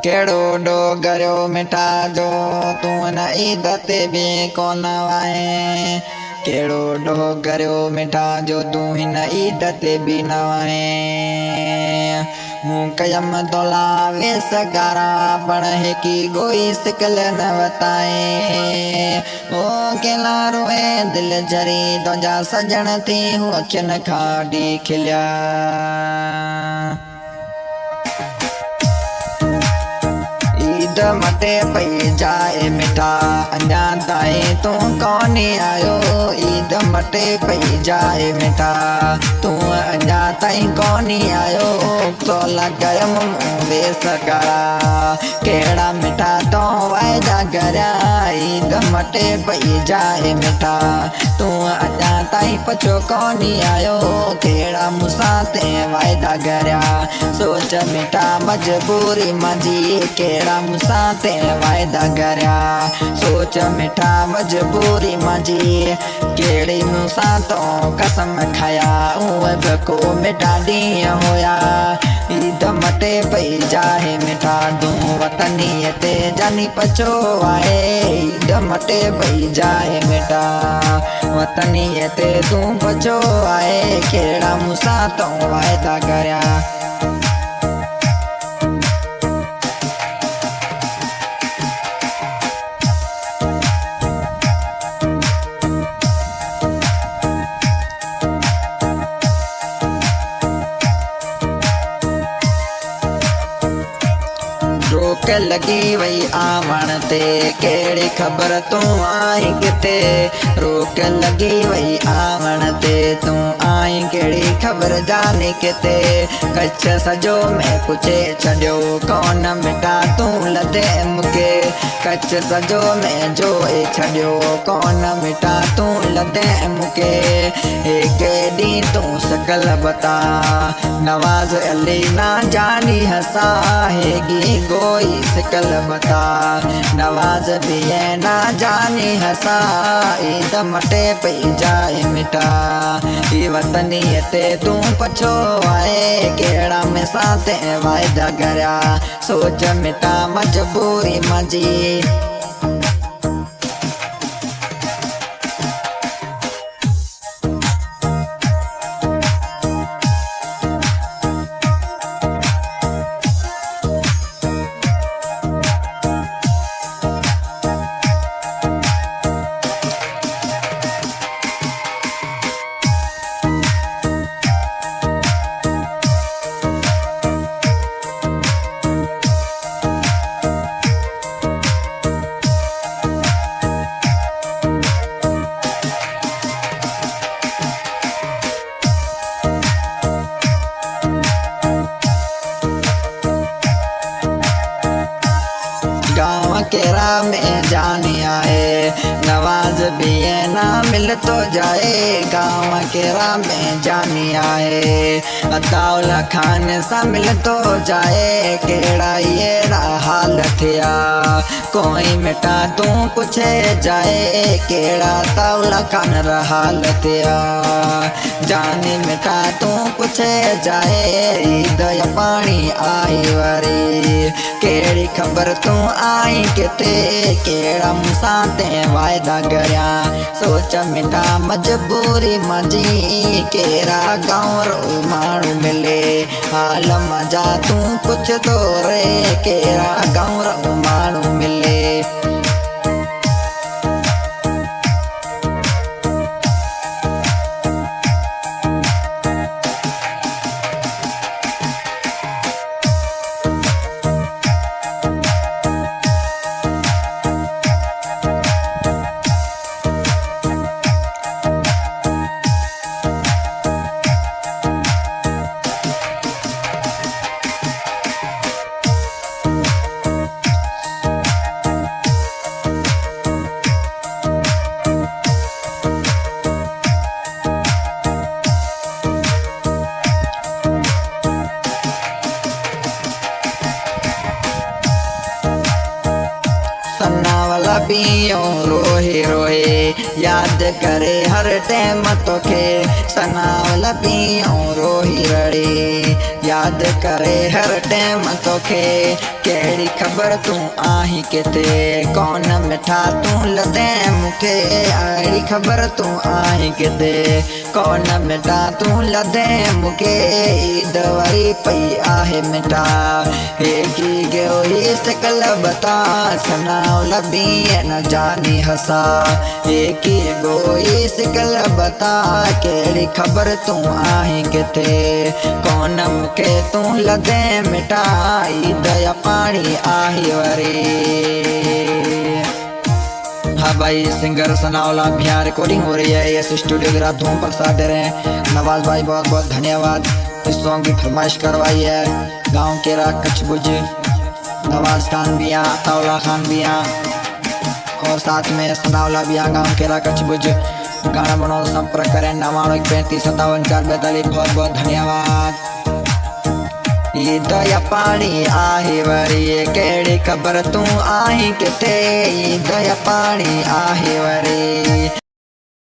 केड़ो डोगरियो मिठा जो तू न ईद ते भी कोन वाए। केड़ो डोगरियो मिठा जो तू हिन ईद ते भी न वाए। मूं कयम तोला वेस गारा पण हिकी गोई सिकल न वताए। ओ केला रोए दिल जरी तुंहिंजा सजण थी हू अखियुनि खां खिलिया। ईद मटे पई जाए मिठा अञा ताईं तूं कोन आयो। ईद मटे पई जाए मिठा तूं अञा ताईं कोन आयो। तोला कयम वेस गारा कहिड़ा मिठा तो वाइदा करिया। ईद मटे पई जाए मिठा तूं अञा ताईं पछो कोन आयो। कहिड़ा मूंसां ते वाइदा करिया सोच मिठा मजबूरी मुंहिंजी। कहिड़ा मूंसां ते वाइदा करिया सोच मिठा मजबूरी मुंहिंजी। कहिड़ी मूंसां तो कसम खाया उहे बि को मिठा ॾींहं हुया। ईद मटे पई जाए मिठा तूं वतनीअ ते जानी पछो आहे। ईद मटे पई जाए मिठा वतनीअ ते तूं पछो आहे। कहिड़ा मूंसां तो वाइदा करिया। रोक लगी वई आवण ते कहिड़ी ख़बर तूं आई किथे। रोक लगी वई आवण ते तूं आई कहिड़ी ख़बर जाने किथे। कच्छ सजो में पुछे छॾियो कोन मिठा तूं लधे मूंखे। कच्छ सजो में जोए छॾियो कोन मिठा तूं लधे मूंखे। केॾी तूं सकल बता नवाज़ अली ना जानी हसा। हेगी गोई सिकल बता नवाज़ भी है ना जानी हसा। ईद मटे पई जाए मिठा ई वतनीअ ते तूं पछो आहे। कहिड़ा मूंसां ते वाइदा करिया सोच मिठा मजबूरी मुंहिंजी। गाँव केरा में जानी आए नवाज़ भी है ना मिल तो जाए। गाँव केरा में जानी आए अताउल्ला खान सा मिल तो जाए। कहिड़ा ये हाल थिया कोई मिठा तूं पुछे जाए। कहिड़ा अताउल्ला खान हाल थिया जानी मिठा तूं पुछे जाए। ईद पाणी आई वरी कहिड़ी ख़बर तूं आई किथे। कहिड़ा मूंसां ते वाइदा करिया सोच मिठा मजबूरी मुंहिंजी। कहिड़ा गांवरो माण्हू मिले हाल मज़ा तूं पुछंदो रे। कहिड़ा गांवरो माण्हू मिले सनावला पियो रोहे रोहे याद करे हर टाइम तोखे। सनावला पियो रोही रड़े याद करे हर टाइम तोखे केड़ी खबर तू आही किते कौन मिठा तू लदे मुखे अड़ी खबर तू आही किते कौन मिठा तू लदे मुखे ईद वरी पई आहे मिठा की गयो ही सकल बता सनाओ लबी न जानी हसा की गोई सकल बता केड़ी खबर तू आही किते कौन मुखे तू लदे मिठा ईद या पानी आही वरी। हाँ भाई, सिंगर सनाउल्लाह बिहार रिकॉर्डिंग हो रही है ये स्टूडियो ग्राफ धूम प्रसाद दे रहे हैं। नवाज भाई बहुत बहुत धन्यवाद। इस सॉन्ग की फरमाइश करवाई है गाँव के राग कच्छ भुज, नवाज खान भी यहाँ, अताउल्लाह खान भी यहाँ और साथ में सनाउल्लाह भी यहाँ गाँव के राग कच्छ भुज। गाना बनाओ संपर्क करें 991557 बहुत बहुत धन्यवाद। ईद या पानी आहे वरी केड़ी खबर तू आही किथे ईद या पानी आहे वरी।